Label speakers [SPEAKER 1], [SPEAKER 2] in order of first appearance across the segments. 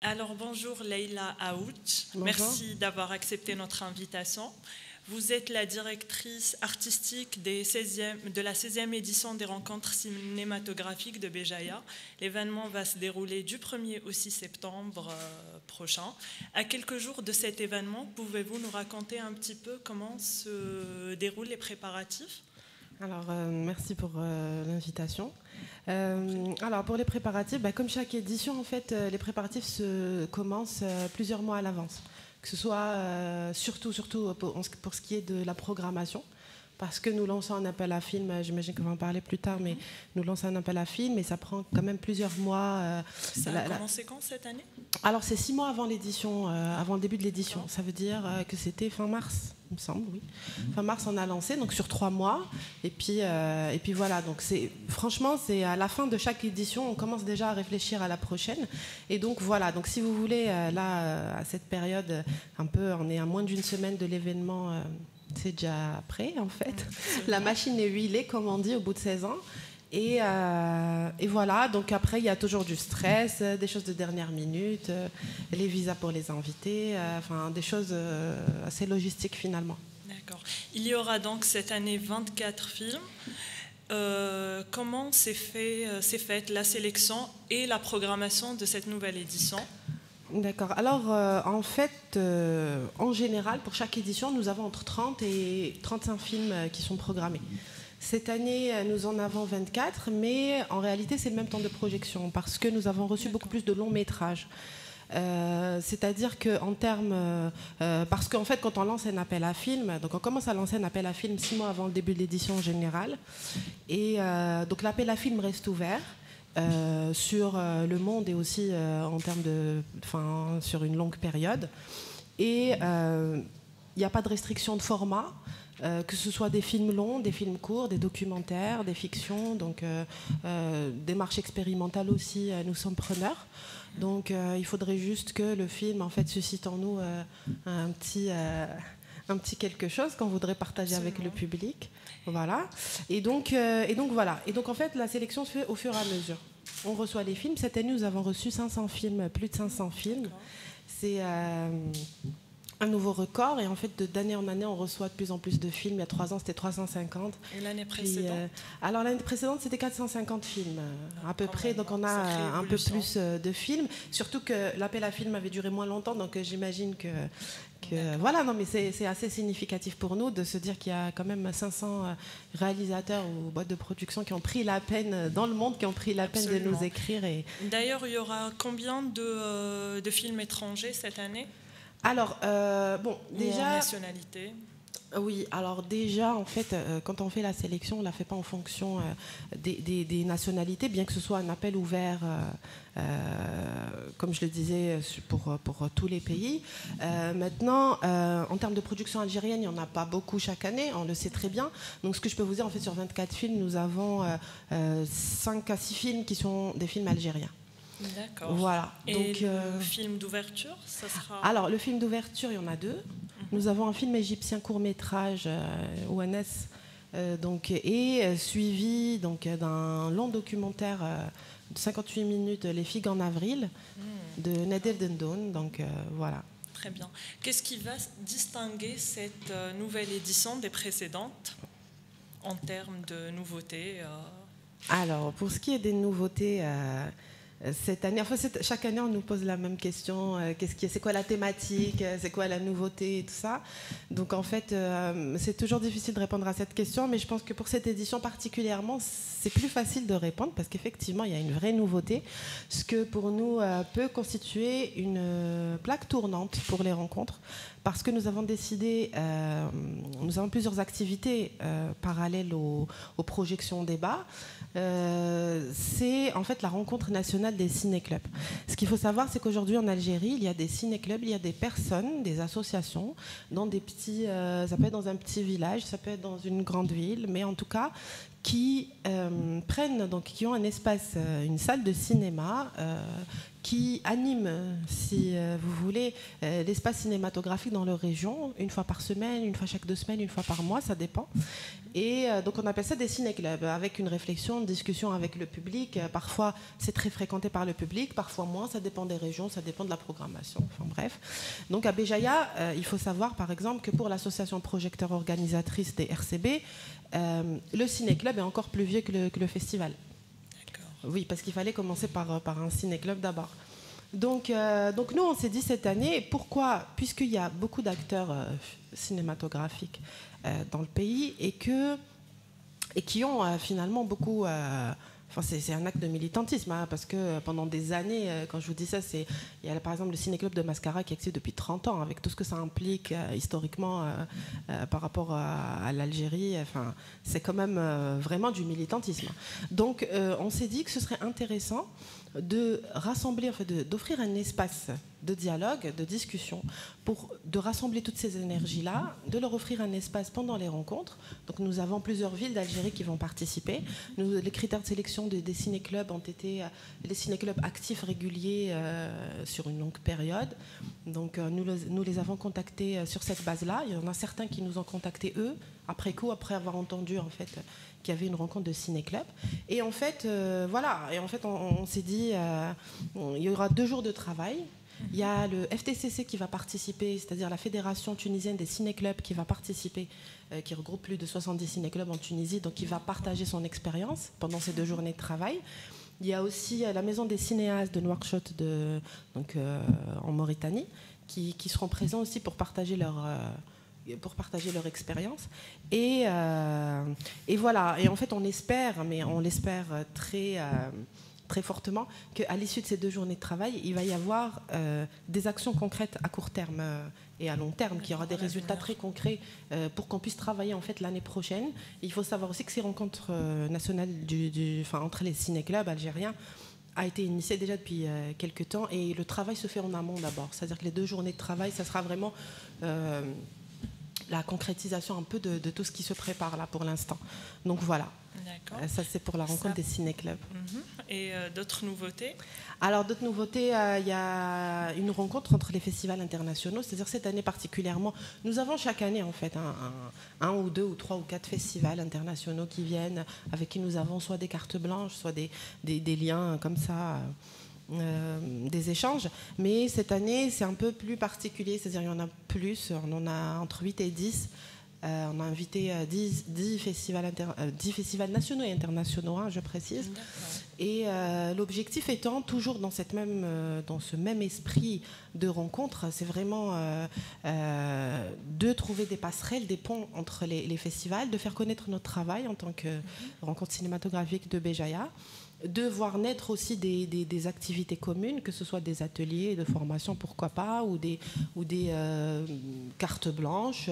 [SPEAKER 1] Alors bonjour Leïla Aout,
[SPEAKER 2] Bonjour.
[SPEAKER 1] merci d'avoir accepté notre invitation. Vous êtes la directrice artistique de la 16e édition des rencontres cinématographiques de Béjaïa. L'événement va se dérouler du 1er au 6 septembre prochain. À quelques jours de cet événement, pouvez-vous nous raconter un petit peu comment se déroulent les préparatifs ?
[SPEAKER 2] Alors, merci pour l'invitation. Alors, pour les préparatifs, comme chaque édition, en fait, les préparatifs se commencent plusieurs mois à l'avance. Que ce soit surtout pour ce qui est de la programmation, parce que nous lançons un appel à film, j'imagine qu'on va en parler plus tard, mais nous lançons un appel à film et ça prend quand même plusieurs mois.
[SPEAKER 1] Ça a commencé quand cette année ?
[SPEAKER 2] Alors, c'est 6 mois avant l'édition, avant le début de l'édition. Ça veut dire que c'était fin mars, il me semble, oui. Fin mars, on a lancé, donc sur 3 mois. Et puis voilà, donc franchement, c'est à la fin de chaque édition, on commence déjà à réfléchir à la prochaine. Et donc voilà, donc si vous voulez, là, à cette période, on est à moins d'une semaine de l'événement. C'est déjà prêt, en fait. La machine est huilée, comme on dit, au bout de 16 ans. Et voilà, donc après, il y a toujours du stress, des choses de dernière minute, les visas pour les invités, des choses assez logistiques, finalement.
[SPEAKER 1] D'accord. Il y aura donc cette année 24 films. Comment s'est faite la sélection et la programmation de cette nouvelle édition ?
[SPEAKER 2] D'accord. Alors, en fait, en général, pour chaque édition, nous avons entre 30 et 35 films qui sont programmés. Cette année, nous en avons 24, mais en réalité, c'est le même temps de projection parce que nous avons reçu beaucoup plus de longs métrages. C'est-à-dire qu'en termes... parce qu'en fait, quand on lance un appel à film, donc on commence à lancer un appel à film 6 mois avant le début de l'édition en général. Et donc l'appel à film reste ouvert. Sur le monde et aussi en termes sur une longue période. Et il n'y a pas de restriction de format, que ce soit des films longs, des films courts, des documentaires, des fictions, donc démarche expérimentale aussi, nous sommes preneurs. Donc il faudrait juste que le film en fait suscite en nous un petit quelque chose qu'on voudrait partager avec le public. Voilà. Et donc voilà. Et donc en fait, la sélection se fait au fur et à mesure. On reçoit les films. Cette année, nous avons reçu 500 films, plus de 500 films. C'est un nouveau record. Et en fait, d'année en année, on reçoit de plus en plus de films. Il y a 3 ans, c'était 350.
[SPEAKER 1] Et l'année précédente ?
[SPEAKER 2] Alors l'année précédente, c'était 450 films à peu près. Donc on a un peu plus de films. Surtout que l'appel à film avait duré moins longtemps. Donc j'imagine que voilà, non, mais c'est assez significatif pour nous de se dire qu'il y a quand même 500 réalisateurs ou boîtes de production qui ont pris la peine, dans le monde, qui ont pris la peine de nous écrire.
[SPEAKER 1] D'ailleurs, il y aura combien de films étrangers cette année ?
[SPEAKER 2] Alors, déjà...
[SPEAKER 1] En nationalité ?
[SPEAKER 2] Oui, alors déjà, en fait, quand on fait la sélection, on ne la fait pas en fonction des nationalités, bien que ce soit un appel ouvert, comme je le disais, pour tous les pays. Maintenant, en termes de production algérienne, il n'y en a pas beaucoup chaque année, on le sait très bien. Donc ce que je peux vous dire, en fait, sur 24 films, nous avons 5 à 6 films qui sont des films algériens.
[SPEAKER 1] D'accord.
[SPEAKER 2] Voilà.
[SPEAKER 1] Et
[SPEAKER 2] donc,
[SPEAKER 1] le film d'ouverture, ça sera...
[SPEAKER 2] Alors, le film d'ouverture, il y en a 2. Nous avons un film égyptien court-métrage, ONS, et suivi d'un long documentaire de 58 minutes, Les figues en avril, de Nader Dendoun. Donc, voilà.
[SPEAKER 1] Très bien. Qu'est-ce qui va distinguer cette nouvelle édition des précédentes en termes de nouveautés ?
[SPEAKER 2] Alors, pour ce qui est des nouveautés... cette année, chaque année, on nous pose la même question. C'est quoi la thématique ? C'est quoi la nouveauté et tout ça ? Donc, en fait, c'est toujours difficile de répondre à cette question, mais je pense que pour cette édition particulièrement, c'est plus facile de répondre parce qu'effectivement, il y a une vraie nouveauté, ce que pour nous peut constituer une plaque tournante pour les rencontres, parce que nous avons décidé, nous avons plusieurs activités parallèles aux projections débats. C'est en fait la rencontre nationale des ciné-clubs. Ce qu'il faut savoir, c'est qu'aujourd'hui en Algérie, il y a des ciné-clubs, il y a des personnes, des associations, dans des petits, ça peut être dans un petit village, ça peut être dans une grande ville, mais en tout cas, qui qui ont un espace, une salle de cinéma, qui anime, si vous voulez, l'espace cinématographique dans leur région, une fois par semaine, une fois chaque 2 semaines, une fois par mois, ça dépend. Et donc on appelle ça des ciné-clubs, avec une réflexion, une discussion avec le public. Parfois c'est très fréquenté par le public, parfois moins, ça dépend des régions, ça dépend de la programmation, enfin bref. Donc à Béjaïa, il faut savoir par exemple que pour l'association projecteur organisatrice des RCB, le ciné-club est encore plus vieux que le festival. Oui, parce qu'il fallait commencer par un ciné-club d'abord. Donc nous, on s'est dit cette année, pourquoi, puisqu'il y a beaucoup d'acteurs cinématographiques dans le pays et qui ont finalement beaucoup... c'est un acte de militantisme, hein, parce que pendant des années, quand je vous dis ça, il y a par exemple le ciné-club de Mascara qui existe depuis 30 ans, avec tout ce que ça implique historiquement par rapport à l'Algérie. Enfin, c'est quand même vraiment du militantisme. Donc on s'est dit que ce serait intéressant de rassembler, d'offrir un espace de dialogue, de discussion, de rassembler toutes ces énergies-là, de leur offrir un espace pendant les rencontres. Donc nous avons plusieurs villes d'Algérie qui vont participer. Les critères de sélection des ciné-clubs ont été les ciné-clubs actifs réguliers sur une longue période. Donc nous les avons contactés sur cette base-là. Il y en a certains qui nous ont contactés eux, après avoir entendu en fait qu'il y avait une rencontre de ciné-club. Et en fait, on s'est dit il y aura 2 jours de travail. Il y a le FTCC qui va participer, c'est-à-dire la Fédération tunisienne des ciné-clubs qui va participer, qui regroupe plus de 70 ciné-clubs en Tunisie, donc qui va partager son expérience pendant ces 2 journées de travail. Il y a aussi la Maison des cinéastes de Nouakchott en Mauritanie qui seront présents aussi pour partager leur expérience. Et voilà. Et en fait, on espère, mais on l'espère très fortement, qu'à l'issue de ces 2 journées de travail, il va y avoir des actions concrètes à court terme et à long terme, qu'il y aura des résultats très concrets pour qu'on puisse travailler en fait l'année prochaine. Et il faut savoir aussi que ces rencontres nationales entre les ciné-clubs algériens a été initiée déjà depuis quelques temps, et le travail se fait en amont d'abord. C'est-à-dire que les 2 journées de travail, ça sera vraiment la concrétisation un peu de tout ce qui se prépare là pour l'instant. Donc voilà. Ça c'est pour la rencontre des ciné-clubs.
[SPEAKER 1] Et d'autres nouveautés?
[SPEAKER 2] Alors d'autres nouveautés, il y a une rencontre entre les festivals internationaux. C'est-à-dire cette année particulièrement, nous avons chaque année en fait un ou 2 ou 3 ou 4 festivals internationaux qui viennent, avec qui nous avons soit des cartes blanches, soit des liens comme ça. Des échanges, mais cette année c'est un peu plus particulier, c'est-à-dire il y en a plus, on en a entre 8 et 10. On a invité 10 festivals nationaux et internationaux, je précise. Et l'objectif étant, toujours dans ce même esprit de rencontre, c'est vraiment de trouver des passerelles, des ponts entre les festivals, de faire connaître notre travail en tant que rencontre cinématographique de Béjaïa, de voir naître aussi des activités communes, que ce soit des ateliers de formation, pourquoi pas, ou des cartes blanches,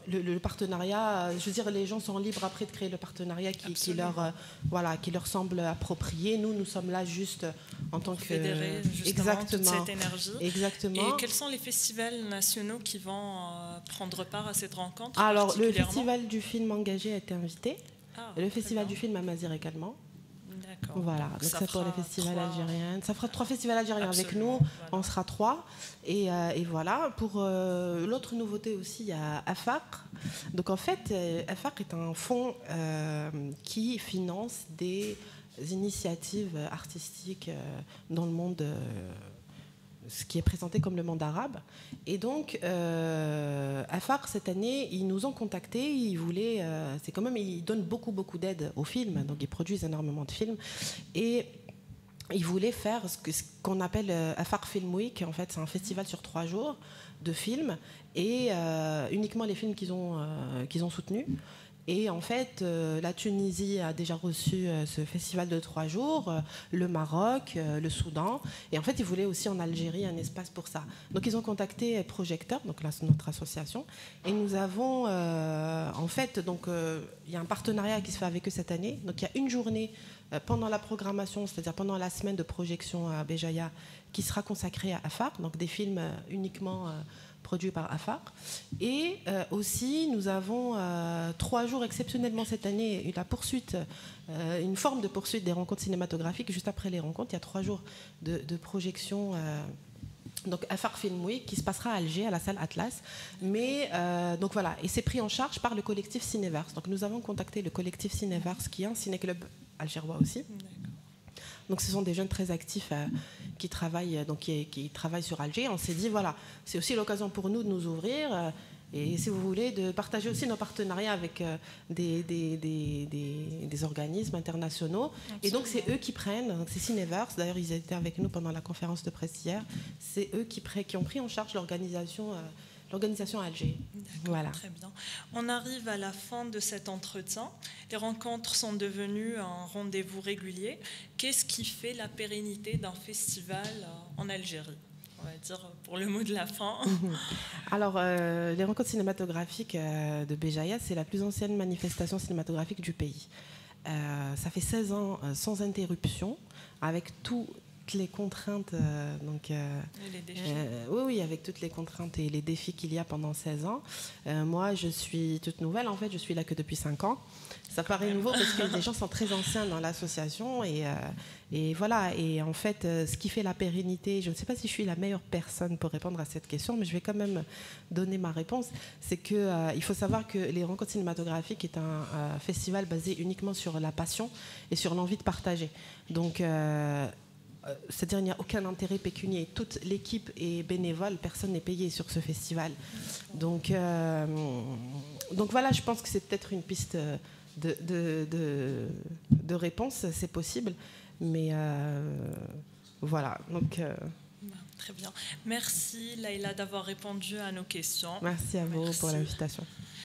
[SPEAKER 2] le partenariat. Je veux dire, les gens sont libres après de créer le partenariat qui leur semble approprié. Nous sommes là juste en tant que
[SPEAKER 1] fédérer justement toute cette énergie.
[SPEAKER 2] Exactement.
[SPEAKER 1] Et quels sont les festivals nationaux qui vont prendre part à cette rencontre?
[SPEAKER 2] Alors, le Festival du film engagé a été invité. Le Festival du film à Mazir également.
[SPEAKER 1] D'accord.
[SPEAKER 2] Voilà, donc ça pour les festivals algériens. Ça fera 3 festivals algériens avec nous, on sera 3. Et voilà, pour l'autre nouveauté aussi, il y a AFAC. Donc en fait, AFAC est un fonds qui finance des initiatives artistiques dans le monde, ce qui est présenté comme le monde arabe. Et donc, AFAC, cette année, ils nous ont contactés, ils donnent beaucoup d'aide aux films, donc ils produisent énormément de films. Et ils voulaient faire ce qu'on appelle AFAC Film Week. En fait, c'est un festival sur 3 jours de films, et uniquement les films qu'ils ont soutenus. Et en fait, la Tunisie a déjà reçu ce festival de 3 jours, le Maroc, le Soudan. Et en fait, ils voulaient aussi en Algérie un espace pour ça. Donc, ils ont contacté Projecteur, donc là, c'est notre association. Et nous avons, il y a un partenariat qui se fait avec eux cette année. Donc, il y a une journée pendant la programmation, c'est-à-dire pendant la semaine de projection à Béjaïa, qui sera consacrée à Afar, donc des films uniquement produits par Afar. Et aussi, nous avons 3 jours exceptionnellement cette année, une forme de poursuite des rencontres cinématographiques. Juste après les rencontres, il y a 3 jours de projection. Donc Afar Film Week qui se passera à Alger, à la salle Atlas. Mais donc voilà, et c'est pris en charge par le collectif Cinéverse. Donc nous avons contacté le collectif Cinéverse, qui est un ciné-club algérois aussi. Donc ce sont des jeunes très actifs qui travaillent sur Alger. On s'est dit voilà, c'est aussi l'occasion pour nous de nous ouvrir. Et si vous voulez, de partager aussi nos partenariats avec des organismes internationaux. Absolument. Et donc, c'est eux qui prennent, donc c'est Cinéverse, d'ailleurs, ils étaient avec nous pendant la conférence de presse hier, c'est eux qui ont pris en charge l'organisation à Alger. Voilà.
[SPEAKER 1] Très bien. On arrive à la fin de cet entretien. Les rencontres sont devenues un rendez-vous régulier. Qu'est-ce qui fait la pérennité d'un festival en Algérie ? On va dire pour le mot de la fin.
[SPEAKER 2] Alors, les rencontres cinématographiques de Béjaïa, c'est la plus ancienne manifestation cinématographique du pays. Ça fait 16 ans sans interruption, avec toutes les contraintes.
[SPEAKER 1] Et les défis.
[SPEAKER 2] Oui, avec toutes les contraintes et les défis qu'il y a pendant 16 ans. Moi, je suis toute nouvelle, en fait, je suis là que depuis 5 ans. Ça paraît nouveau parce que les gens sont très anciens dans l'association et voilà. Et en fait, ce qui fait la pérennité, je ne sais pas si je suis la meilleure personne pour répondre à cette question, mais je vais quand même donner ma réponse. C'est qu'il faut savoir que les rencontres cinématographiques est un festival basé uniquement sur la passion et sur l'envie de partager. Donc, c'est-à-dire il n'y a aucun intérêt pécunier. Toute l'équipe est bénévole, personne n'est payé sur ce festival. Donc voilà, je pense que c'est peut-être une piste de réponse, c'est possible, mais voilà. Donc,
[SPEAKER 1] très bien. Merci Laïla d'avoir répondu à nos questions.
[SPEAKER 2] Merci à vous pour l'invitation.